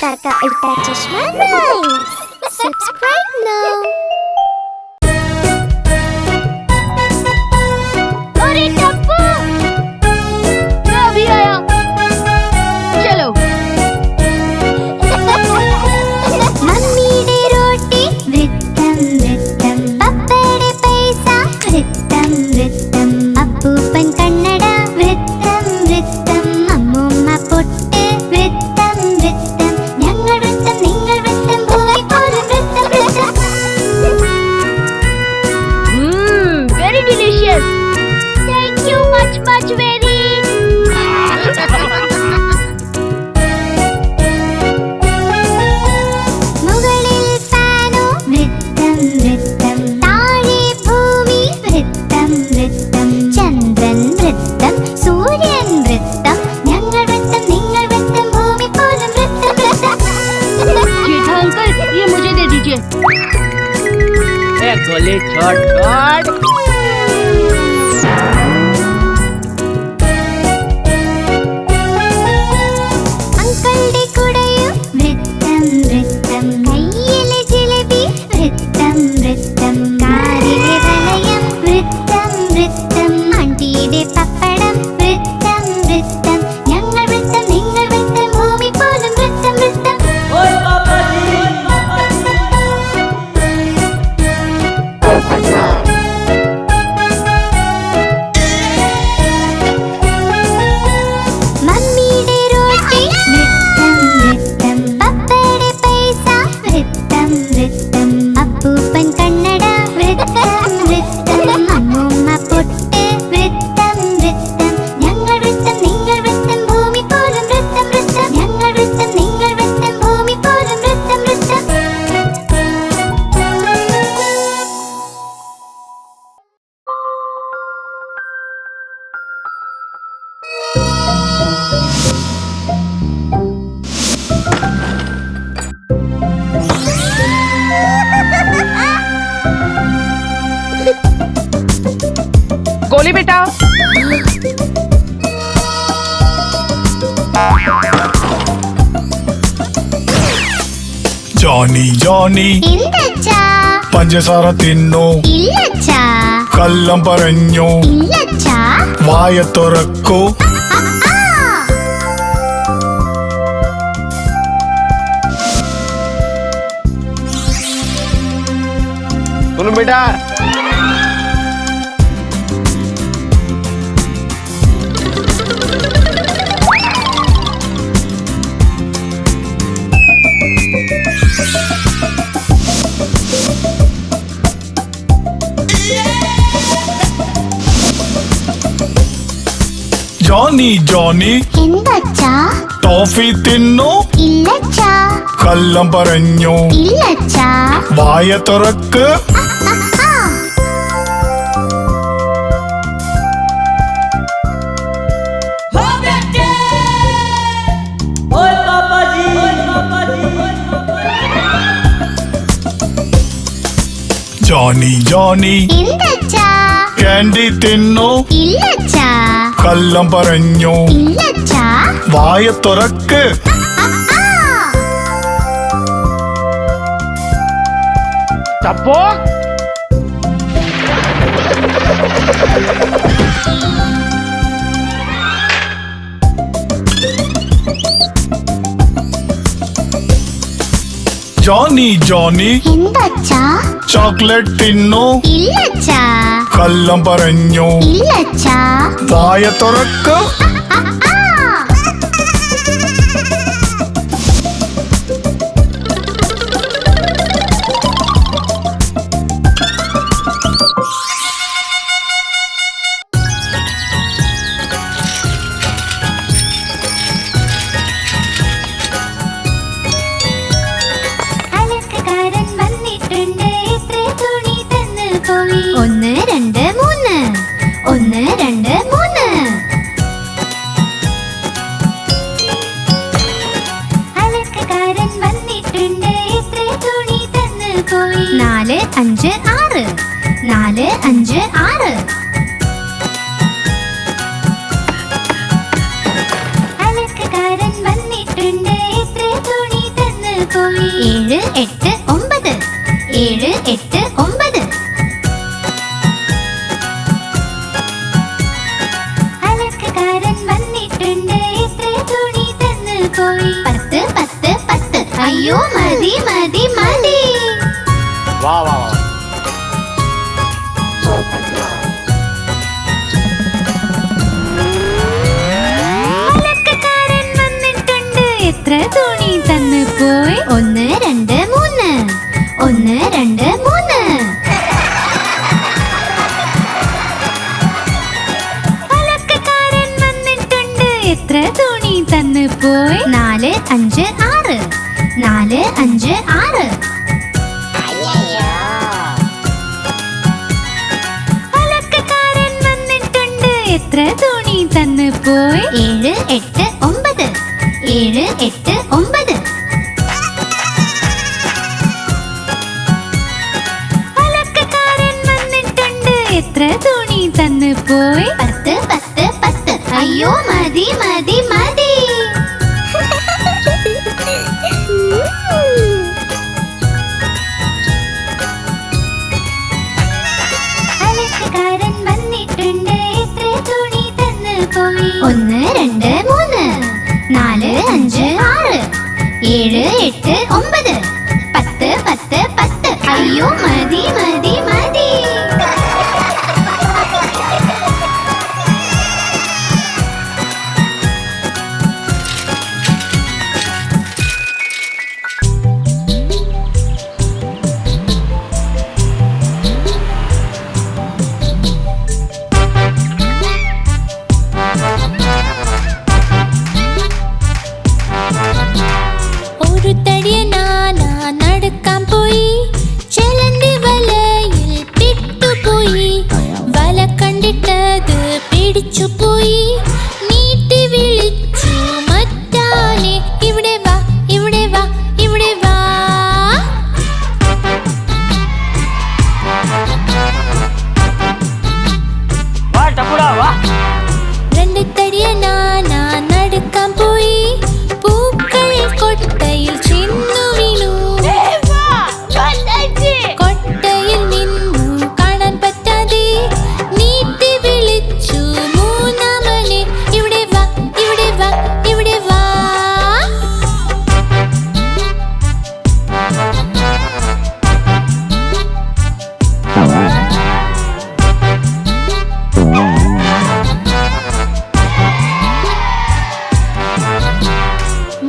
Ultra Chashma Rhymes. Subscribe now. अरे टप्पू, मैं अभी आया। चलो। मम्मी डे रोटी वृत्तम वृत्तम पप्पड़े पैसा वृत्तम वृत्तम अप्पूपन कन्नड वृत्तम वृत्तम अम्मुम्म പൊട്ട് വൃത്തം വൃത്തം ഞങ്ങൾ വൃത്തം നിങ്ങൾ വൃത്തം ഭൂമി പോലും വൃത്തം വൃത്തം. Very delicious. Thank you much very. മുകളിൽ ഫാനോ വൃത്തം വൃത്തം താഴെ ഭൂമി വൃത്തം വൃത്തം ചന്ദ്രൻ വൃത്തം സൂര്യൻ വൃത്തം ഞങ്ങൾ വൃത്തം നിങ്ങൾ വൃത്തം ഭൂമി പോലും വൃത്തം വൃത്തം. जेठा अंकल, ये मुझे दे दीजिए। गोली छोड़ छोड़। അങ്കിളുടെ കുടയും വൃത്തം വൃത്തം കയ്യിലെ ജിലേബി വൃത്തം വൃത്തം കാറിലെ വലയം വൃത്തം വൃത്തം ആണ്ടിയുടെ പപ്പടം വൃത്തം വൃത്തം ഞങ്ങൾ വൃത്തം നിങ്ങൾ വൃത്തം ഭൂമി പോലും വൃത്തം വൃത്തം. മമ്മിയുടെ റോട്ടി വൃത്തം വൃത്തം പപ്പയുടെ പൈസ വൃത്തം വൃത്തം അപ്പൂപ്പൻ കണ്ണട വൃത്തം വൃത്തം അമ്മൂമ്മ പൊട്ട് വൃത്തം വൃത്തം ഞങ്ങൾ വൃത്തം നിങ്ങൾ വൃത്തം ഭൂമി പോലും വൃത്തം വൃത്തം ഞങ്ങൾ വൃത്തം നിങ്ങൾ വൃത്തം ഭൂമി പോലും വൃത്തം വൃത്തം. गोली बेटा। ജോണി ജോണി ഇല്ലച്ചാ പഞ്ചസാര തിന്നു ഇല്ലച്ചാ കള്ളം പറഞ്ഞു ഇല്ലച്ചാ വായ തുറക്കൂ सुन बेटा, ജോണി ജോണി എന്തച്ചാ ടോഫി തിന്നു ഇല്ലച്ചാ കള്ളം പറഞ്ഞു ഇല്ലച്ചാ വായ തുറക്ക് ജോണി ജോണി എന്തച്ചാ ക്യാൻഡി തിന്നു ഇല്ലച്ചാ കള്ളം പറഞ്ഞു ഇല്ലച്ചാ വായ തുറക്ക് चप्पू। ജോണി ജോണി എന്തച്ചാ ചോക്ലേറ്റ് തിന്നു ഇല്ലച്ചാ കള്ളം പറഞ്ഞു ഇല്ലച്ചാ വായ തുറക്ക് അലക്കുകാരൻ വന്നിട്ടുണ്ട് എത്ര തുണി തന്നു പോയി 1 2 3 1 2 3. അലക്കുകാരൻ വന്നിട്ടുണ്ട് എത്ര തുണി തന്നു പോയി 4 5 6 4 5 6. അലക്കുകാരൻ വന്നിട്ടുണ്ട് എത്ര തുണി പോയി 7 8 9 7 8 9 അലക്കുകാരൻ വന്നിട്ടുണ്ട് എത്ര തുണി തന്നു പോയി 10 10 10 അയ്യോ മതി മതി മതി വാ വാ വാ അലക്കുകാരൻ വന്നിട്ടുണ്ട് എത്ര തുണി തന്നു പോയി 1 2 3 1 2 3 അലക്കുകാരൻ വന്നിട്ടുണ്ട് എത്ര തുണി തന്നു പോയി 4 5 6 4 5 6 അലക്കുകാരൻ വന്നിട്ടുണ്ട് എത്ര തുണി തന്നു പോയി 7 8 9 7 8 9 അലക്കുകാരൻ വന്നിട്ടുണ്ട് എത്ര തുണി തന്നു പോയി 10 10 10 അയ്യോ മതി മതി മതി അലക്കുകാരൻ വന്നിട്ടുണ്ട് എത്ര തുണി തന്നു പോയി 1 2 3 4 5 6 7 8 9 10 10 10 അയ്യോ മതി മതി മതി ഒരു തടിയനാന നടക്കാൻ പോയി ചെലന്തി വലയിൽ പെട്ടുപോയി വല കണ്ടിട്ടത് പിടിച്ചുപോയി നീട്ടി വിളിച്ചു മറ്റാനെ ഇവിടെ വാ ഇവിടെ വാ ഇവിടെ വാ വാ ടപ്പുടാ വാ രണ്ട് തടിയനാന നടക്കാൻ പോയി പൂക്കൾ കൊട്ടയിൽ ചെന്നു വീണു കൊട്ടയിൽ നിന്നു കാണാൻ പറ്റാതെ നീട്ടി വിളിച്ചു മൂന്നാമനെ ഇവിടെ വാ ഇവിടെ വാ ഇവിടെ വാ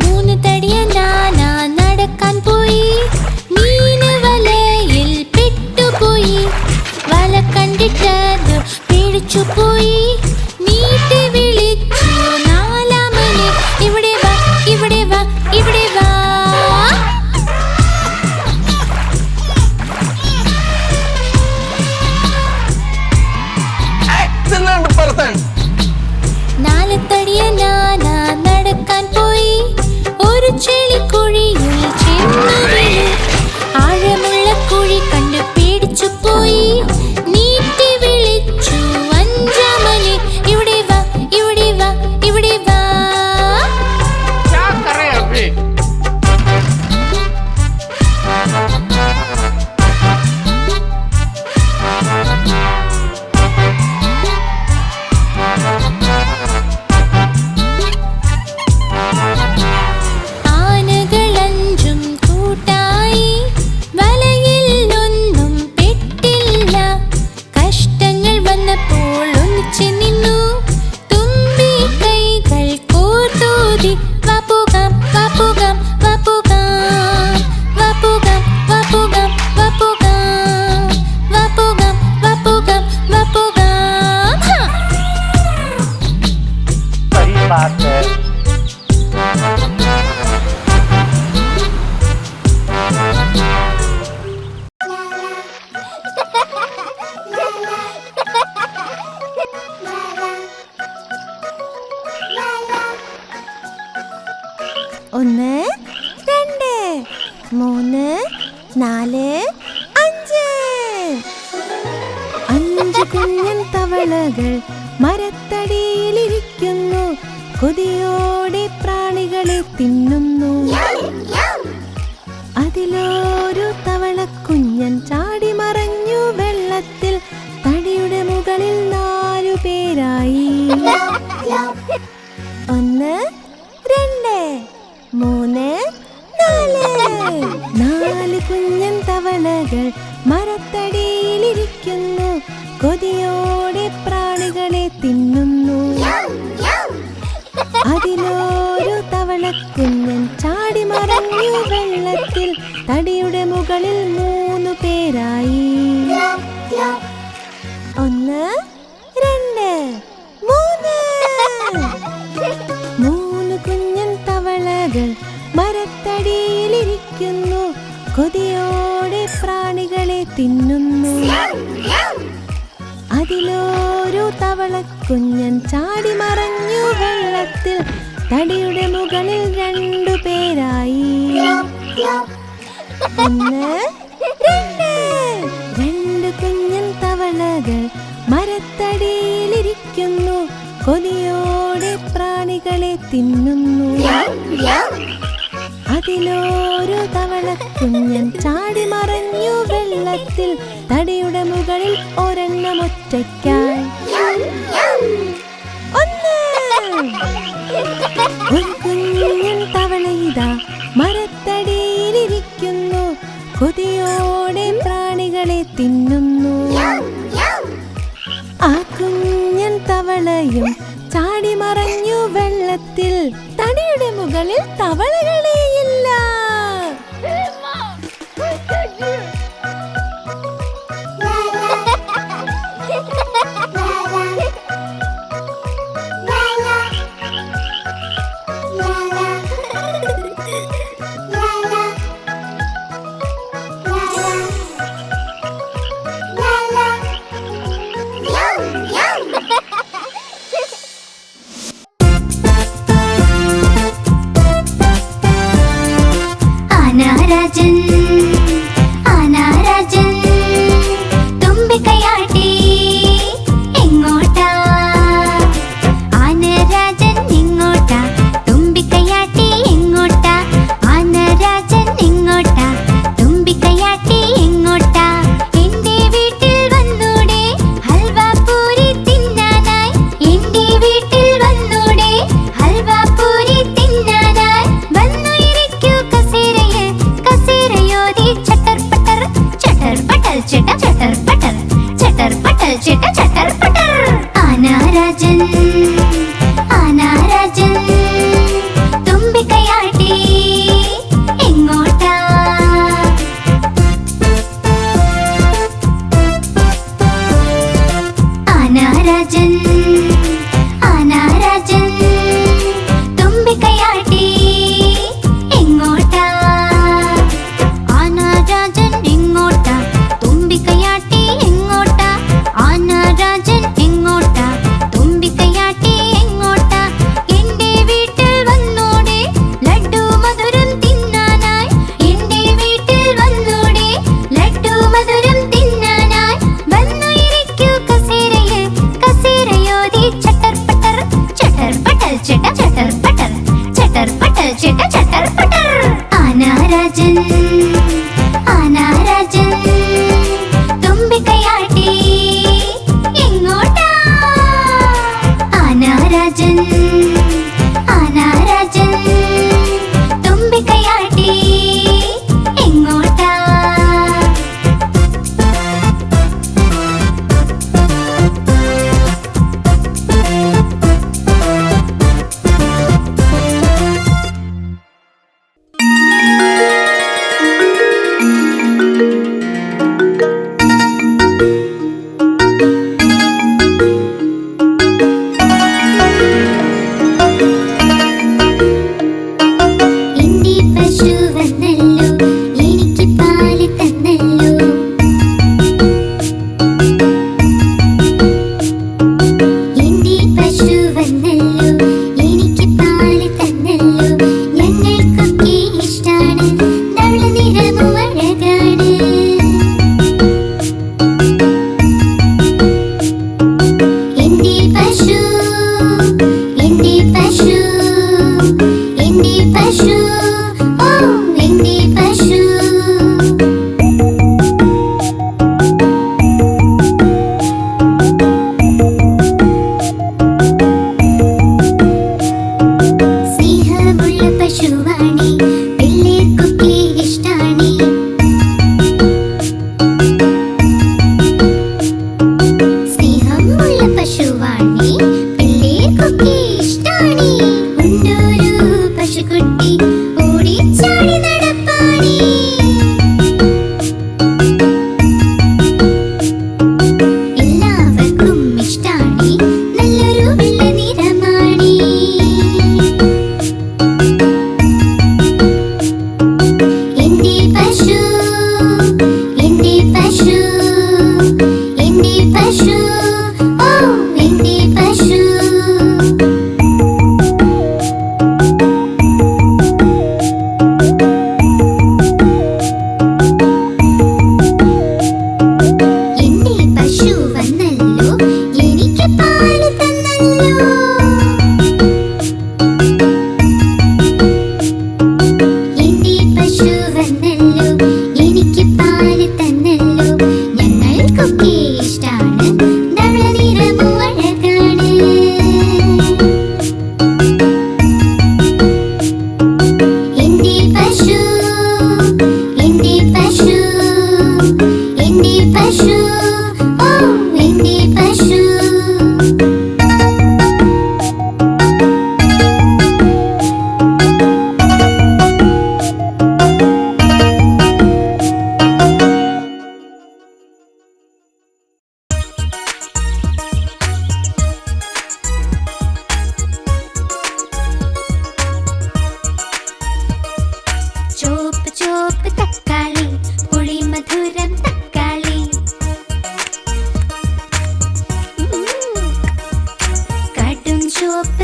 മൂന്ന് തടിയനാന നടക്കാൻ പോയി മീന് വലയിൽ പെട്ടുപോയി വല കണ്ടിട്ടത് പിടിച്ചുപോയി നീട്ടി വിളിച്ചു നാലാമനെ ഇവിടെ വാ ഇവിടെ വാ ഇവിടെ വാ നാല് തടിയനാന നടക്കാൻ പോയി ഒരു ചെളിക്കുഴിയിൽ ചെന്നു വീണു ആഴമുള്ള കുഴി കണ്ട് പേടിച്ചുപോയി നീട്ടി വിളിച്ചു അഞ്ചാമനെ ഇവിടെ വാ ഇവിടെ വാ ഇവിടെ വാ क्या कर रहे हैं अभी ആനകളഞ്ചും കൂട്ടായി വലയിൽ ഒന്നും പെട്ടില്ല കഷ്ടങ്ങൾ വന്നപ്പോൾ ഒന്നിച്ചു നിന്നു തുമ്പി കൈകൾ കോർത്തൂതി വപ്പുകാം വപ്പുകാം വപ്പുകാം വപ്പുകാം വപ്പുകാം വപ്പുകാം വപ്പുകാം വപ്പുകാം വപ്പുകാം सही बात है ഒന്ന് രണ്ട് മൂന്ന് നാല് അഞ്ച് അഞ്ച് കുഞ്ഞൻ തവളകൾ മരത്തടിയിലിരിക്കുന്നു കൊതിയോടെ പ്രാണികളെ തിന്നുന്നു അതിലൊരു തവളക്കുഞ്ഞൻ ചാടി മറഞ്ഞു വെള്ളത്തിൽ. തടിയുടെ മുകളിൽ 4 പേരായി. 1 2 3 4. 4 കുഞ്ഞൻ തവളകൾ മരത്തടിയിലിരിക്കുന്നു. കൊതിയോടെ പ്രാണികളെ തിന്നുന്നു. അതിലൊരു തവളക്കുഞ്ഞൻ ചാടി മറഞ്ഞു വെള്ളത്തിൽ. തടിയുടെ മുകളിൽ 3 പേരായി. 1 2 3. 3 കുഞ്ഞൻ തവളകൾ മരത്തടിയിലിരിക്കുന്നു. കൊതിയോടെ പ്രാണികളെ തിന്നുന്നു. അതിലൊരു തവളക്കുഞ്ഞൻ ചാടി മറഞ്ഞു വെള്ളത്തിൽ. തടിയുടെ മുകളിൽ 2 പേരായി. 1 2. 2 കുഞ്ഞൻ തവളകൾ മരത്തടിയിലിരിക്കുന്നു. കൊതിയോടെ പ്രാണികളെ തിന്നുന്നു. അതിലൊരു തവളക്കുഞ്ഞൻ ചാടി മറഞ്ഞു വെള്ളത്തിൽ. തടിയുടെ മുകളിൽ ഒരെണ്ണം ഒറ്റയ്ക്കായി. 1. ഒരു കുഞ്ഞൻ തവളയിതാ മരത്തടിയിലിരിക്കുന്നു. കൊതിയോടെ പ്രാണികളെ തിന്നുന്നു. ആ കുഞ്ഞൻ തവളയും ചാടി മറഞ്ഞു വെള്ളത്തിൽ. തടിയുടെ മുകളിൽ തവളകളെയില്ല.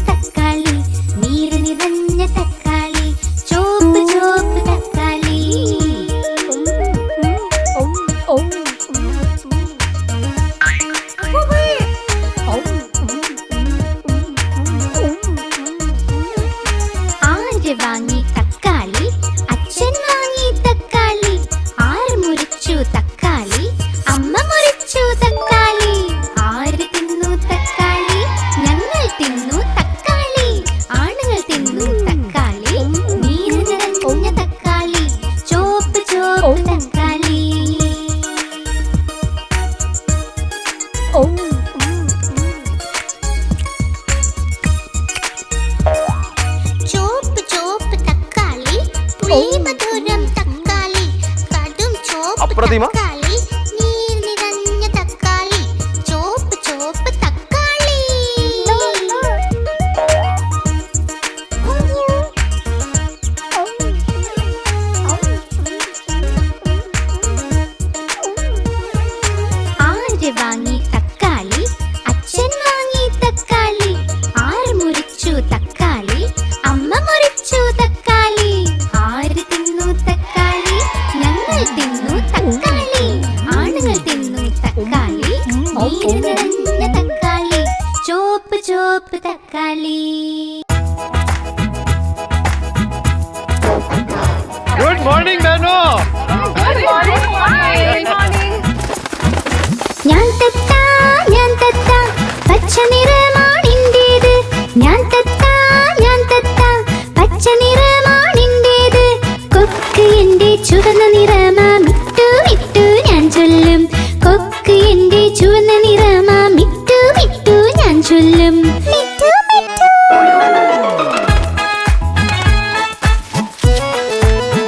ചോപ്പ് തക്കാളി, നീര് നിറഞ്ഞ തക്കാളി, ചോപ്പ് ചോപ്പ് തക്കാളി. ആര് വാങ്ങി തക്കാളി? അച്ഛൻ വാങ്ങി തക്കാളി. ആര് മുറിച്ചു തക്കാളി? അമ്മ മുറിച്ചു തക്കാളി. ആര് തിന്നു തക്കാളി? ഞങ്ങൾ തിന്നു തക്കാളി. ആണുങ്ങൾ തിന്നു തക്കാളി, നീര് നിറഞ്ഞ തക്കാളി, ചോപ്പ് ചോപ്പ് തക്കാളി. ചോപ്പ് ചോപ്പ് തക്കാളി, പുളിമധുരം തക്കാളി, കടും ചോപ്പ് അപ്രതിമ. തക്കാളി, നീർ നിറഞ്ഞ തക്കാളി, ചോപ്പ് ചോപ്പ് തക്കാളി. ആര് വാങ്ങി തക്കാളി? അച്ഛൻ വാങ്ങി തക്കാളി. ആര് മുറിച്ചു തക്കാളി? അമ്മ മുറിച്ചു തക്കാളി. ആര് തിന്നു തക്കാളി? ഞങ്ങൾ തിന്നു തക്കാളി. ആണുങ്ങൾ തിന്നു തക്കാളി, നീര് നിറഞ്ഞ തക്കാളി, ചോപ്പ് ചോപ്പ് തക്കാളി. Good morning Nanu. ഞാൻ തത്ത, ഞാൻ തത്ത, പച്ച നിറമാണിൻ്റേത്. ഞാൻ തത്ത, ഞാൻ തത്ത, പച്ച നിറമാണിൻ്റേത്. കൊക്ക് എൻ്റെ ചുവന്ന നിറമാ, മിട്ടു മിട്ടു ഞാൻ ചൊല്ലും. കൊക്ക് എൻ്റെ ചുവന്ന നിറമാ, മിട്ടു മിട്ടു ഞാൻ ചൊല്ലും. മിട്ടു മിട്ടു.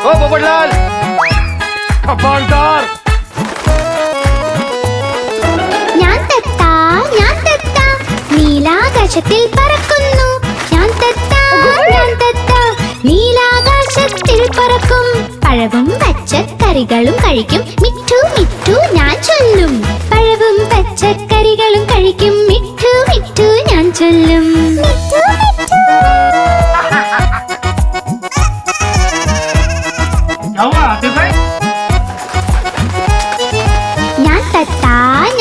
ഓ പോപ്പട്ലാൽ, കപ്പാൾദാർ. ഞാൻ തത്ത, ഞാൻ തത്ത, നീലാകാശത്തിൽ പറക്കുന്നു. ഞാൻ തത്ത, ഞാൻ തത്ത, നീലാകാശത്തിൽ പറക്കും. പഴവും പച്ചക്കറികളും കഴിക്കും, മിട്ടു മിട്ടു ഞാൻ ചൊല്ലും. പഴവും പച്ചക്കറികളും കഴിക്കും, മിട്ടു മിട്ടു ഞാൻ ചൊല്ലും. മിട്ടു മിട്ടു. ഞാൻ തത്ത,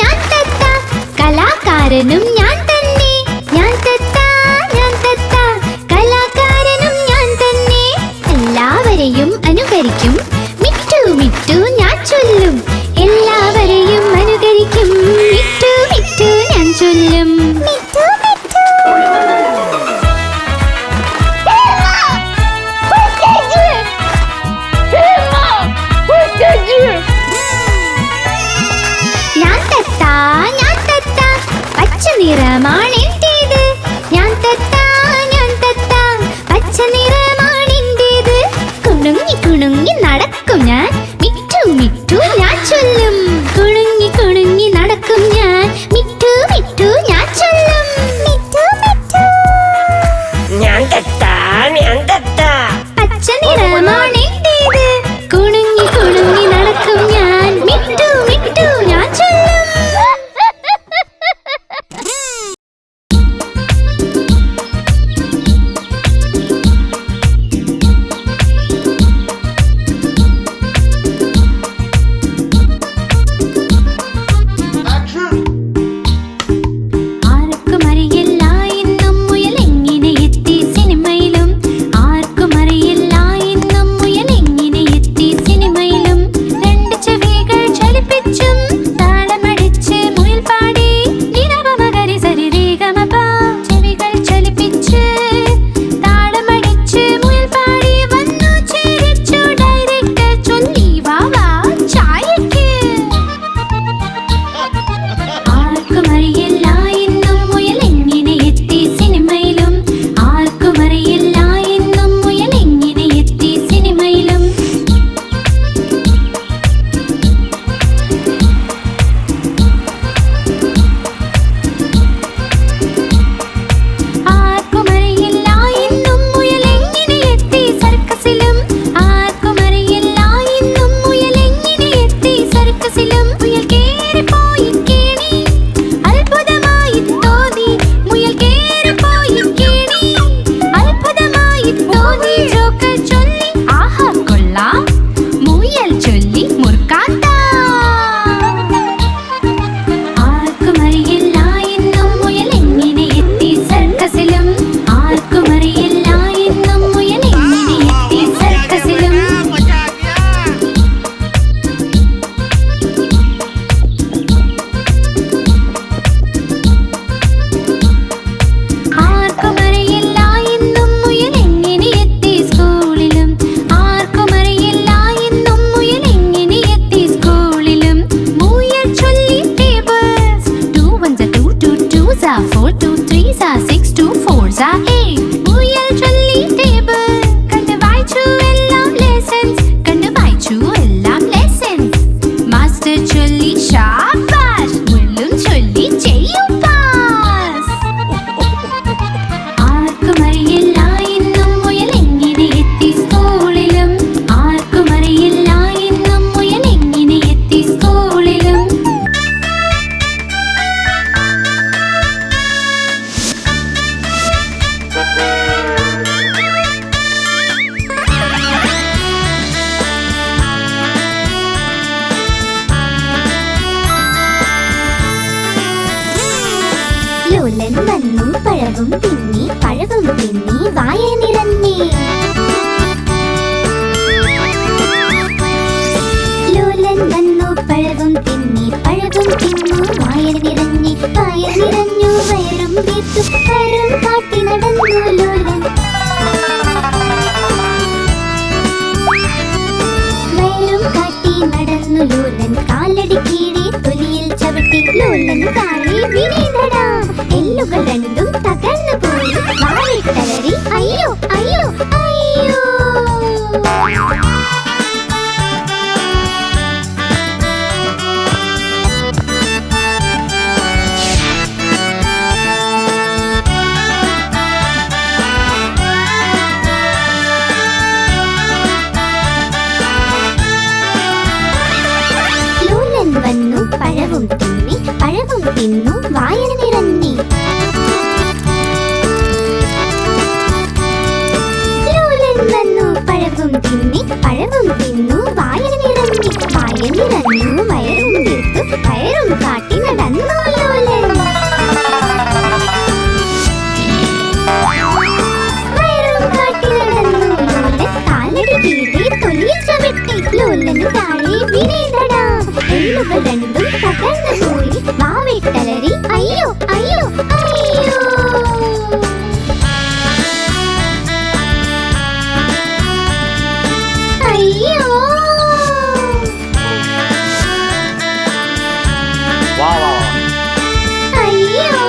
ഞാൻ തത്ത, കലാകാരനും ഞാൻ തന്നെ. ഞാൻ തത്ത, ഞാൻ തത്ത, കലാകാരനും ഞാൻ തന്നെ. എല്ലാവരെയും അനുകരിക്കും, മിട്ടു മിട്ടു ഞാൻ ചൊല്ലും. എല്ലാവരെയും അനുകരിക്കും, മിട്ടു മിട്ടു ഞാൻ ചൊല്ലും. മിട്ടു മിട്ടു. ഞാൻ തത്ത, ഞാൻ തത്ത, പച്ച നിറമാണെൻ്റേത്. ഞാൻ തത്ത, ഞാൻ തത്ത, പച്ച നിറമാണെൻ്റേത്. കുണുങ്ങി കുണുങ്ങി നിറഞ്ഞി വായ നിറഞ്ഞി. ലോലൻ വന്നു പഴവും തിന്നി പഴവും തിന്നു വായ നിറഞ്ഞി വായ നിറഞ്ഞു വയറും വീർത്തു വയറും കാട്ടി നടന്നു ലോലൻ. വയറും കാട്ടി നടന്നു ലോലൻ കാലടി കീഴെ തൊലിയിൽ ചവിട്ടി ലോലൻ താഴെ വീണടാ. എല്ലുകൾ രണ്ടും തകർന്നു പോയി വാലിട്ടലറി അയ്യോ അയ്യോ അയ്യോ. ലോലൻ വന്നു പഴവും തിന്നി പഴവും തിന്നു വായ നിറഞ്ഞി. ലോലൻ വന്നു പഴവും തിന്നി പഴവും തിന്നു വായ നിറഞ്ഞി വായ നിറഞ്ഞു വയറും വീർത്തു വയറും കാട്ടി നടന്നു ലോലൻ. വയറും കാട്ടി നടന്നു ലോലൻ കാലടി കീഴെ തൊലിയിൽ ചവിട്ടി ലോലന് താഴെ വീണടാ. എല്ലുകൾ രണ്ടും തകർന്നു പോയി വാവിട്ടലറി അയ്യോ അയ്യോ അയ്യോ. അയ്യോ വാ വാ വാ. അയ്യോ.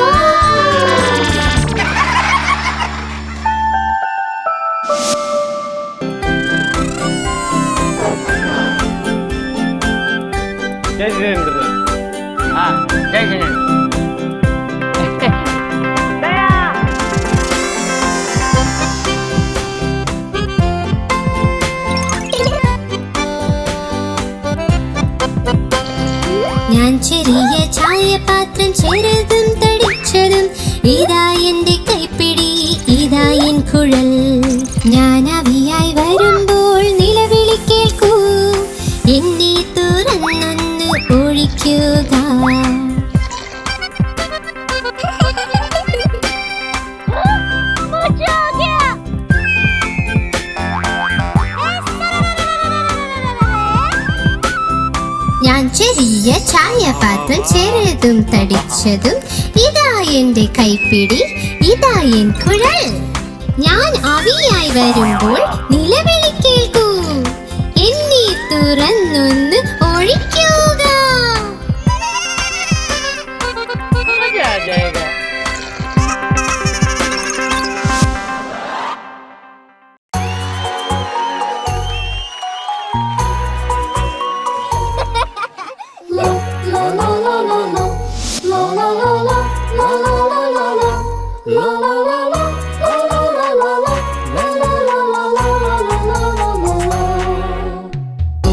ഞാൻ ചെറിയ ചായപാത്രം ചെറുതും തടിച്ചതും ഇതാ എന്റെ കൈപ്പിടി ഇതാ എൻ കുഴൽ. ഞാൻ അവിയായി വരുമ്പോൾ നിലവിളി കേൾക്കൂ എന്നെ തുറന്നൊന്ന് ഒഴിക്കുക. ഞാൻ ചെറിയ ചായപാത്രം ചെറുതും തടിച്ചതും ഇതാ എന്റെ കൈപ്പിടി ഇതാ എൻ കുഴൽ. ഞാൻ ആവിയായി വരുമ്പോൾ നിലവിളി കേൾക്കൂ എന്നെ തുറന്നൊന്ന് ഒഴിക്കുക.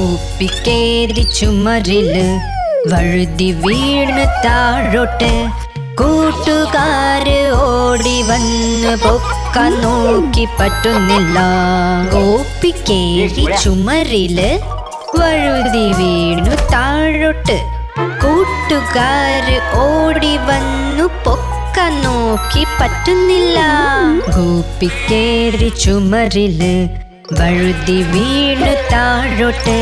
ൂപ്പിക്കേറി ചുമരില് വഴുതി വീണ് താഴോട്ട് കൂട്ടുകാര് ഓടി വന്ന് പൊക്കാൻ നോക്കി പറ്റുന്നില്ല. ഓപ്പിക്കേറി ചുമരില് വഴുതി വീണു താഴോട്ട് കൂട്ടുകാര് ഓടി വന്നു പൊക്കാൻ നോക്കി പറ്റുന്നില്ല. ഗോപ്പിക്കേറി ചുമരില് വഴുതി വീണു താഴോട്ട്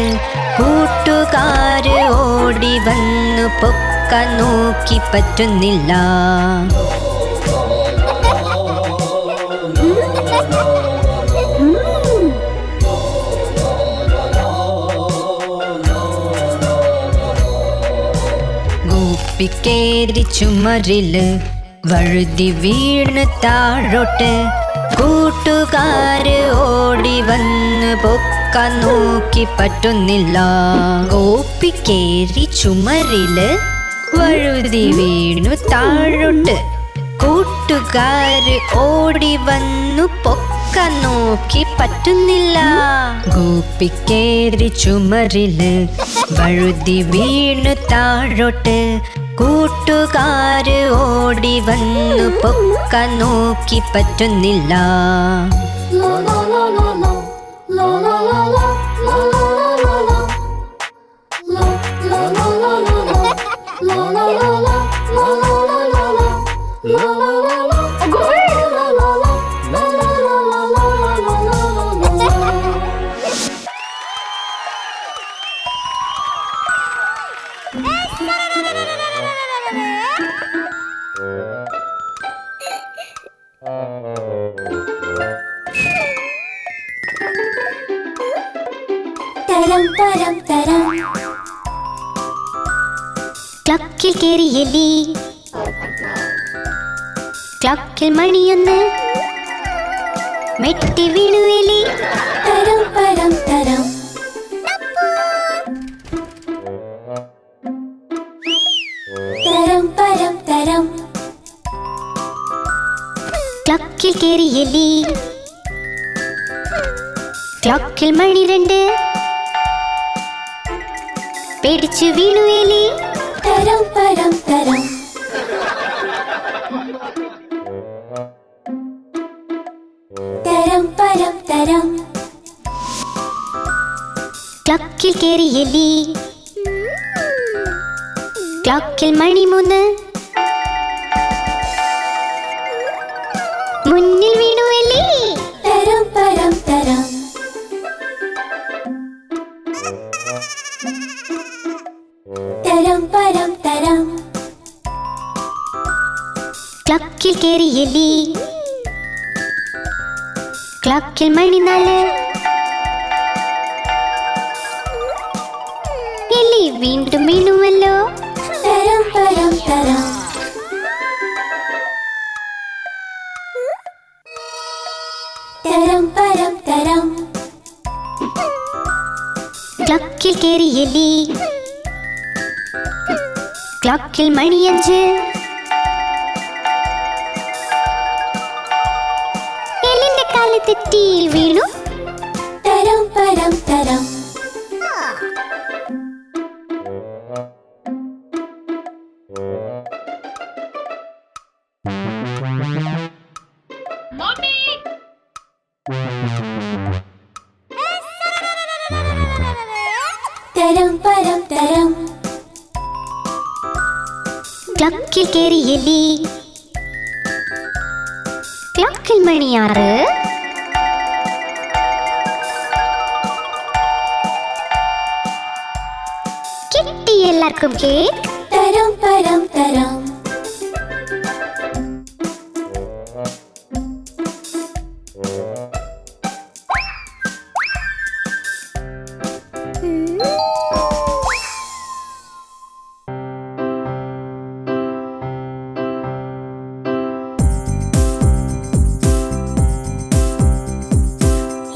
കൂട്ടുകാര് ഓടി വന്നു പൊക്കാൻ നോക്കി പറ്റുന്നില്ല. ഗോപ്പിക്കേറി ചുമരില് വഴുതി വീണ് താഴോട്ട് കൂട്ടുകാര് ഓടി വന്ന് പൊക്കാൻ നോക്കി പറ്റുന്നില്ല. ഗോപ്പിക്കേറി ചുമരില് വഴുതി വീണു താഴോട്ട് കൂട്ടുകാര് ഓടി വന്നു പൊക്കാൻ നോക്കി പറ്റുന്നില്ല. ഗോപ്പിക്കേറി ചുമരില് വഴുതി വീണു താഴോട്ട് കൂട്ടുകാര് ഓടി വന്നു പൊക്കാൻ നോക്കി പറ്റുന്നില്ല. La la la la la la la la la la la la la la la la തരം തരം തരം ക്ലക്കിൽ കേറി എലി ക്ലക്കിൽ മണിയൊന്ന് മെട്ടി വീണു എലി തരം പരം തരം തരം പരം തരം ക്ലക്കിൽ കേറി എലി ക്ലക്കിൽ മണി രണ്ട് പേടിച്ചു വീണു എലി തരം പരം തരം തരം പരം തരം ക്ലക്കിൽ കേറി എലി ക്ലക്കിൽ മണി മൂന്ന് മുന്നിൽ വീണു എലി തരം പരം തരം തരം പരം തരം ക്ലക്കിൽ കേറി എലി ക്ലക്കിൽ മണി നാല് എലി വീണ്ടും വീണുവല്ലോ തരം പരം തരം തരം പരം തരം ക്ലക്കിൽ കേറി എലി ക്ലക്കിൽ മണി അഞ്ച് എലിന്റെ കാല് തെറ്റിയിൽ വീണു തരം പരം തരം തരം പരം തരം ക്ലക്കിൽ കേറി എലി ക്ലക്കിൽ മണിയാറ് കിട്ടി എല്ലാവർക്കും കേക്ക് തരം പരം തരം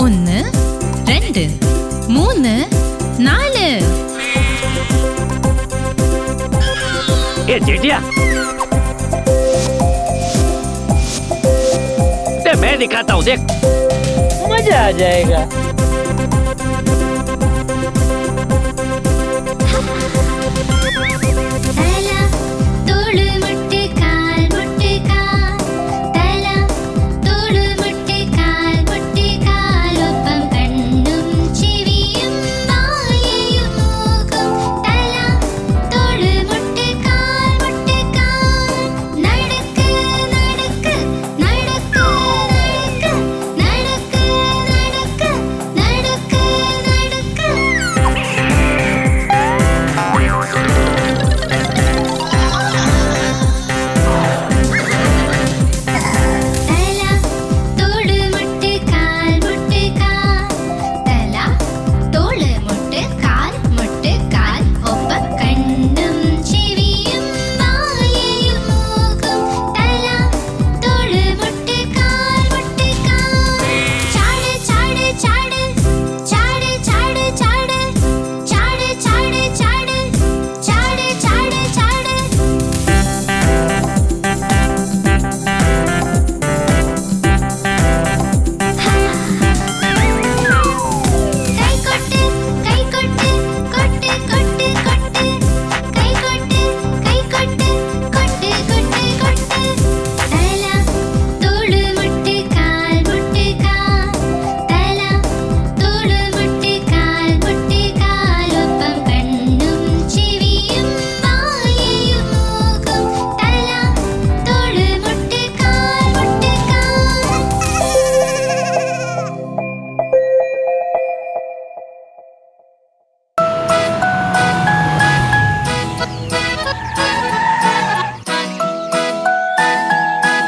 ഒന്ന് രണ്ട് മൂന്ന് നാല് ए जेठिया ते मैं दिखाता हूँ देख मजा आ जाएगा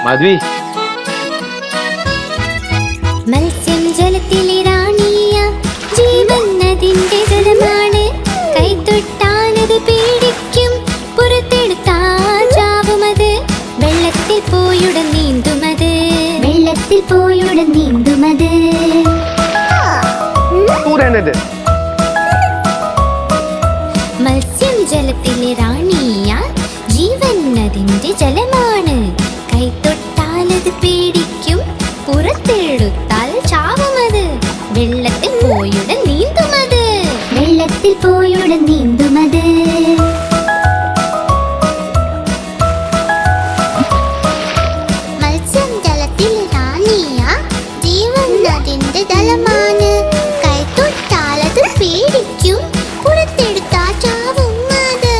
माधवी മത്സ്യം ജലത്തിലെ റാണിയ ജീവൻ അതിന്റെ ജലമാണ് കൈതൊട്ടാലത് പേടിക്കും പുറത്തെടുത്താൽ ചാവുമത് വെള്ളത്തിൽ പോയുടൻ നീന്തുമത് വെള്ളത്തിൽ പോയുടൻ നീന്തുമത് മത്സ്യം ജലത്തിലെ റാണിയ ജീവൻ അതിന്റെ ജലമാണ് കൈതൊട്ടാലത് പേടിക്കും പുറത്തെടുത്താൽ ചാവുമത് വെള്ളത്തിൽ പോയുടൻ നീന്തുമത് വെള്ളത്തിൽ പോയുടൻ നീന്തുമത് മത്സ്യം ജലത്തിൽ റാണിയ ജീവൻ അതിന്റെ ജലമാണ് കൈതൊട്ടാലത് പേടിക്കും പുറത്തെടുത്താൽ ചാവുമത്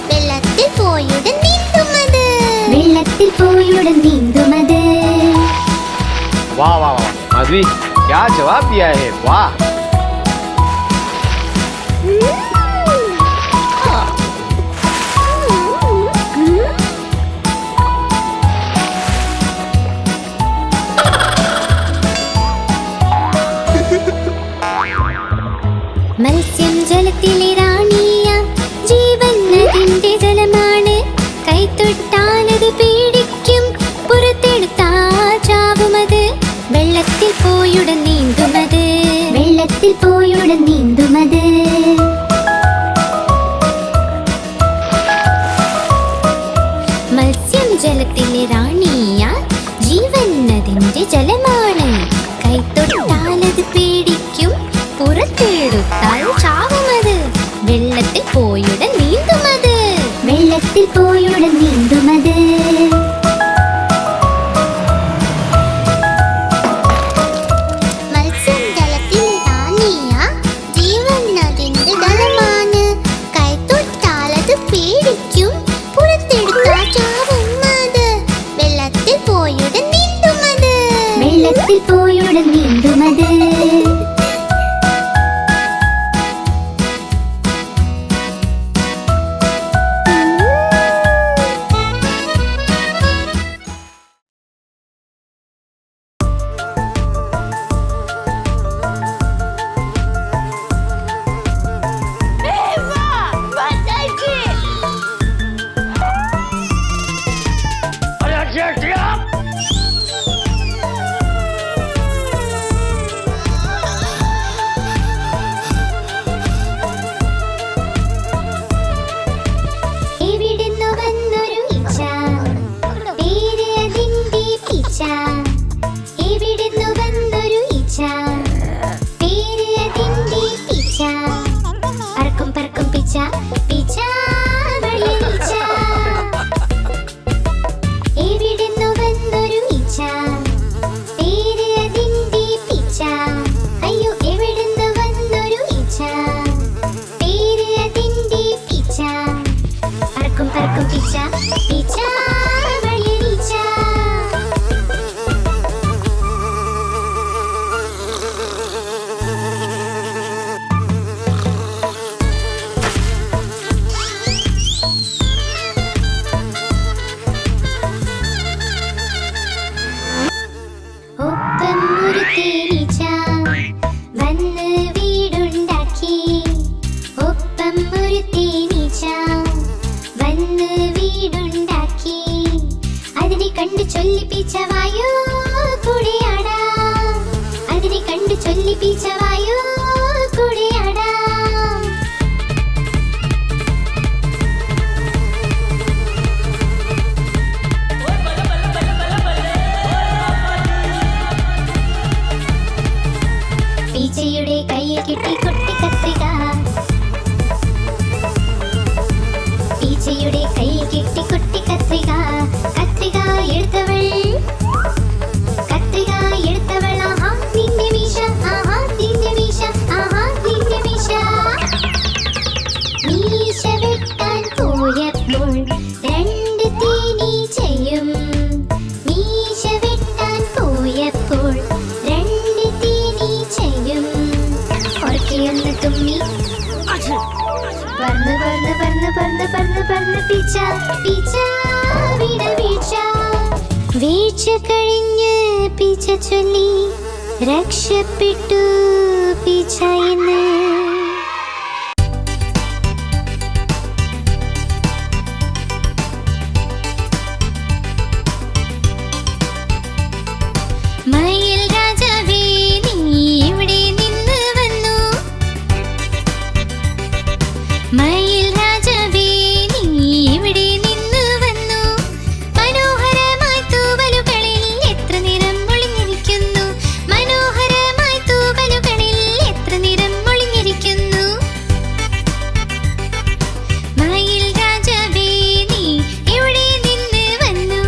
വെള്ളത്തിൽ പോയുടൻ നീന്തുമത് വെള്ളത്തിൽ പോയുടൻ നീന്തുമത് वाह वाह वाह माधवी क्या जवाब दिया है वाह മത്സ്യം ജലത്തിലെ റാണിയ ജീവൻ അതിന്റെ ജലമാണ് കൈതൊട്ടാലത് പേടിക്കും പുറത്തെടുത്താൽ ചാവുമത് വെള്ളത്തിൽ പോയുടൻ നീന്തുമത് വെള്ളത്തിൽ പോയുടൻ നീന്തുമത് മത്സ്യം ജലത്തിലെ റാണിയ ജീവൻ അതിന്റെ ജലമാണ് കൈതൊട്ടാലത് പേടിക്കും പുറത്തെടുത്താൽ ചാവുമത് വെള്ളത്തിൽ പോയുടൻ നീന്തുമത് വെള്ളത്തിൽ പോയുടൻ നീന്തുമത് മത്സ്യം ജലത്തിൽ റാണിയ ജീവൻ അതിന്റെ ജലമാണ് കൈതൊട്ടാലത് പേടിക്കും പുറത്തെടുത്താൽ ചാവുമത് വെള്ളത്തിൽ പോയുടൻ നീന്തുമത് വെള്ളത്തിൽ പോയുടൻ നീന്തുമത് എവിടുന്നു വന്നൊരു ഇച്ച പേര് അതിന്റെ പിച്ച എവിടുന്നു വന്നൊരു ഇച്ച പേര് അതിന്റെ പിച്ച പറക്കും പറക്കും പിച്ച പിച്ച വഴിയലിച്ച എവിടുന്നു വന്നൊരു ഇച്ച പേര് അതിന്റെ പിച്ച അയ്യോ എവിടുന്നു വന്നൊരു ഇച്ച പേര് അതിന്റെ പിച്ച പറക്കും പറക്കും പിച്ച പിച്ച വഴിയലിച്ച ഒപ്പം ഒരു തേനീച്ച വന്ന് വീടുണ്ടാക്കി ഒപ്പം ഒരു തേനീച്ച വന്ന് വീടുണ്ടാക്കി അതിനെ കണ്ട് ചൊല്ലിപ്പിച്ച വായു കൂടെയാടാ അതിനെ കണ്ട് ചൊല്ലിപ്പിച്ച വായു കൂടെയാടാ പീച്ചയുടെ കയ്യിൽ കിട്ടി കുട്ടി കത്രിക പീച്ചയുടെ കയ്യിൽ കിട്ടി കുട്ടി കത്രിക കത്രിക എടുത്തവൾ ആഹാ നിന്റെ മീശ ആഹാ നിന്റെ മീശ ആഹാ നിന്റെ മീശ മീശ വെട്ടാൻ പോയപ്പോൾ രണ്ട് തേനീച്ചയും മീശ വെട്ടാൻ പോയപ്പോൾ രണ്ട് തേനീച്ചയും ഉറക്കെയൊന്ന് തുമ്മി പറന്ന് പറന്ന് പറന്ന് പറന്ന് പറന്ന് പറന്ന് പിച്ച പിച്ച വീണ വീഴ്ച വീഴ്ച കഴിഞ്ഞ് പിച്ച ചൊല്ലി രക്ഷപ്പെട്ടു പിച്ചായിന്ന്. മയിൽ രാജാവേ നീ എവിടെ നിന്ന് വന്നു? മയിൽ രാജാവേ നീ എവിടെ നിന്ന് വന്നു? മനോഹരമായി തൂവലുകളിൽ എത്ര നിറം ഒളിഞ്ഞിരിക്കുന്നു. മനോഹരമായി തൂവലുകളിൽ എത്ര നിറം ഒളിഞ്ഞിരിക്കുന്നു. മയിൽ രാജാവേ നീ എവിടെ നിന്ന് വന്നു?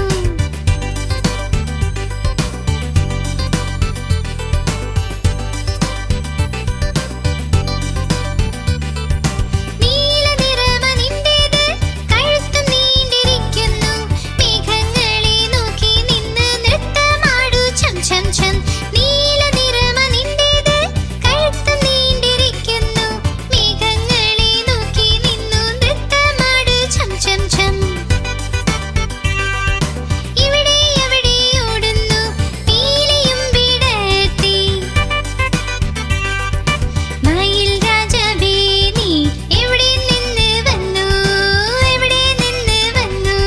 നീല നിറമ നിന്റേത്, കഴുത്തും നീണ്ടിരിക്കുന്നു. മേഘങ്ങളെ നോക്കി നിന്ന് നൃത്തമാടൂ ഛം ഛം ഛം. നീല നിറമ നിന്റേത്, കഴുത്തും നീണ്ടിരിക്കുന്നു. മേഘങ്ങളെ നോക്കി നിന്നു നൃത്തമാടൂ ഛം ഛം ഛം. ഇവിടെ അവിടെ ഓടുന്നു പീലിയും വിടർത്തി. മയിൽ രാജാവേ നീ എവിടെ നിന്ന് വന്നു? എവിടെ നിന്ന് വന്നു?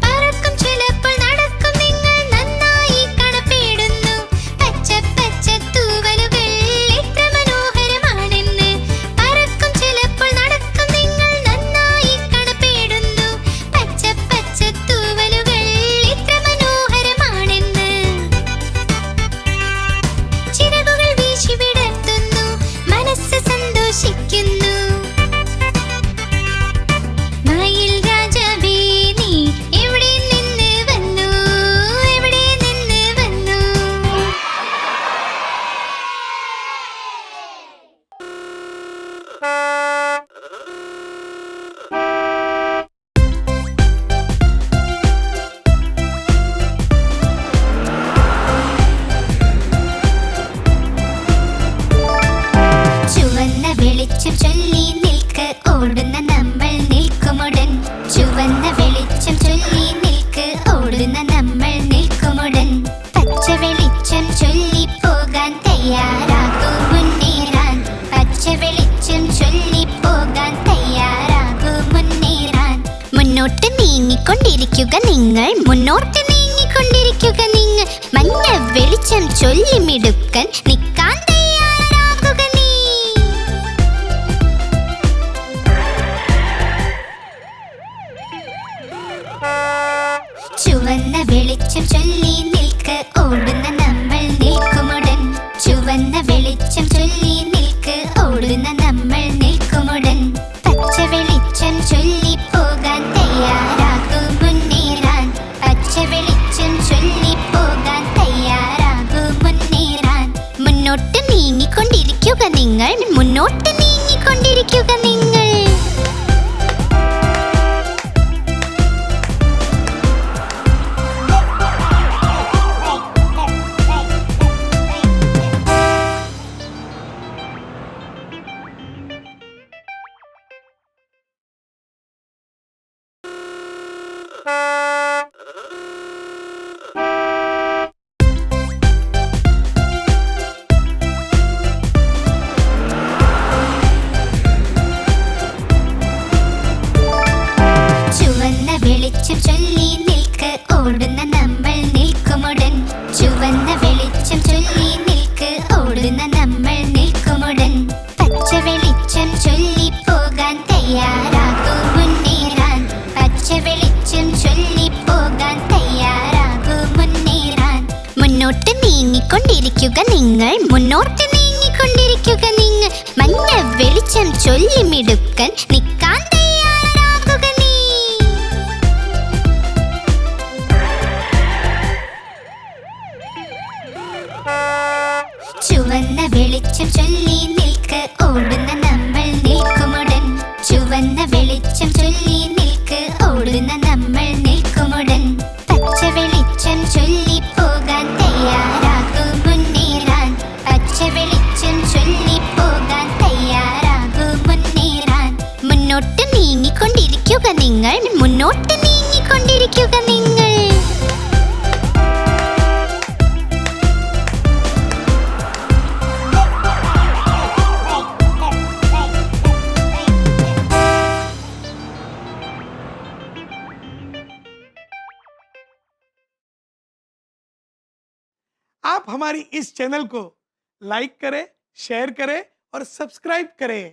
പറക്കും ചിലപ്പോൾ നടക്കും നിങ്ങൾ നന്നായി കാണപ്പെടുന്നു. പച്ച പച്ച തൂവലുകൾ എത്ര മനോഹരമാണെന്ന്. പറക്കും ചിലപ്പോൾ നടക്കും നിങ്ങൾ നന്നായി കാണപ്പെടുന്നു. പച്ച പച്ച തൂവലുകൾ എത്ര മനോഹരമാണെന്ന്. ചിറകുകൾ വീശി വിടർത്തുന്നു, മനസ്സ് സന്തോഷിക്കുന്നു. മയിൽ രാജാവേ നീ എവിടെ നിന്ന് വന്നു? എവിടെ നിന്ന് വന്നു? ചുവന്ന വെളിച്ചം ചൊല്ലി നിൽക്ക് ഓടുന്ന നമ്മൾ നിൽക്കുമുടൻ. ചുവന്ന വെളിച്ചം ചൊല്ലി നിൽക്ക് ഓടുന്ന നമ്മൾ നിൽക്കുമുടൻ. പച്ച വെളിച്ചം ചൊല്ലി പോകാൻ തയ്യാറാകൂ മുന്നേറാൻ. പച്ച വെളിച്ചം ചൊല്ലി പോകാൻ തയ്യാറാകൂ മുന്നേറാൻ. മുന്നോട്ട് നീങ്ങിക്കൊണ്ടിരിക്കുക നിങ്ങൾ, മുന്നോട്ട് നീങ്ങിക്കൊണ്ടിരിക്കുക നിങ്ങൾ. മഞ്ഞ വെളിച്ചം ചൊല്ലി മിടുക്കൻ നിൽക്കാൻ തയ്യാറാകുക നീ. ചുവന്ന വെളിച്ചം ചൊല്ലി നിൽക്ക് ഓടുന്ന നമ്മൾ നിൽക്കുമുടൻ. ചുവന്ന വെളിച്ചം ചൊല്ലി നിൽക്ക് ഓടുന്ന നമ്മൾ നിൽക്കുമുടൻ. പച്ച വെളിച്ചം ചൊല്ലി പോകാൻ തയ്യാറാകൂ മുന്നേറാൻ. പച്ച വെളിച്ചം ചൊല്ലി പോകാൻ തയ്യാറാകൂ മുന്നേറാൻ. മുന്നോട്ട് നീങ്ങിക്കൊണ്ടിരിക്കുക നിങ്ങൾ, മുന്നോട്ട് നീങ്ങിക്കൊണ്ടിരിക്കുക നിങ്ങൾ. ചുവന്ന വെളിച്ചം ചൊല്ലി നിൽക്ക് ഓടുന്ന നമ്മൾ നിൽക്കുമുടൻ. ചുവന്ന വെളിച്ചം ചൊല്ലി നിൽക്ക് ഓടുന്ന നമ്മൾ നിൽക്കുമുടൻ. പച്ച വെളിച്ചം ചൊല്ലി പോകാൻ തയ്യാറാകൂ മുന്നേറാൻ. പച്ച വെളിച്ചം ചൊല്ലി പോകാൻ തയ്യാറാകൂ മുന്നേറാൻ. മുന്നോട്ട് നീങ്ങിക്കൊണ്ടിരിക്കുക നിങ്ങൾ, മുന്നോട്ട് നീങ്ങിക്കൊണ്ടിരിക്കുക നിങ്ങൾ. മഞ്ഞ വെളിച്ചം ചൊല്ലി മിടുക്കൻ നിൽക്കാൻ തയ്യാറാകുക നീ. ചുവന്ന വെളിച്ചം ചൊല്ലി നിൽക്ക് ഓടുന്ന നമ്മൾ നിൽക്കുമുടൻ. ചുവന്ന വെളിച്ചം ചൊല്ലി നിൽക്ക് ഓടുന്ന നമ്മൾ നിൽക്കുമുടൻ. പച്ച വെളിച്ചം ചൊല്ലി പോകാൻ തയ്യാറാകൂ മുന്നേറാൻ. പച്ച വെളിച്ചം ചൊല്ലി പോകാൻ തയ്യാറാകൂ മുന്നേറാൻ. മുന്നോട്ട് നീങ്ങിക്കൊണ്ടിരിക്കുക നിങ്ങൾ, മുന്നോട്ട് നീങ്ങിക്കൊണ്ടിരിക്കുക നിങ്ങൾ. आप हमारी इस चैनल को लाइक करें, शेयर करें और सब्सक्राइब करें।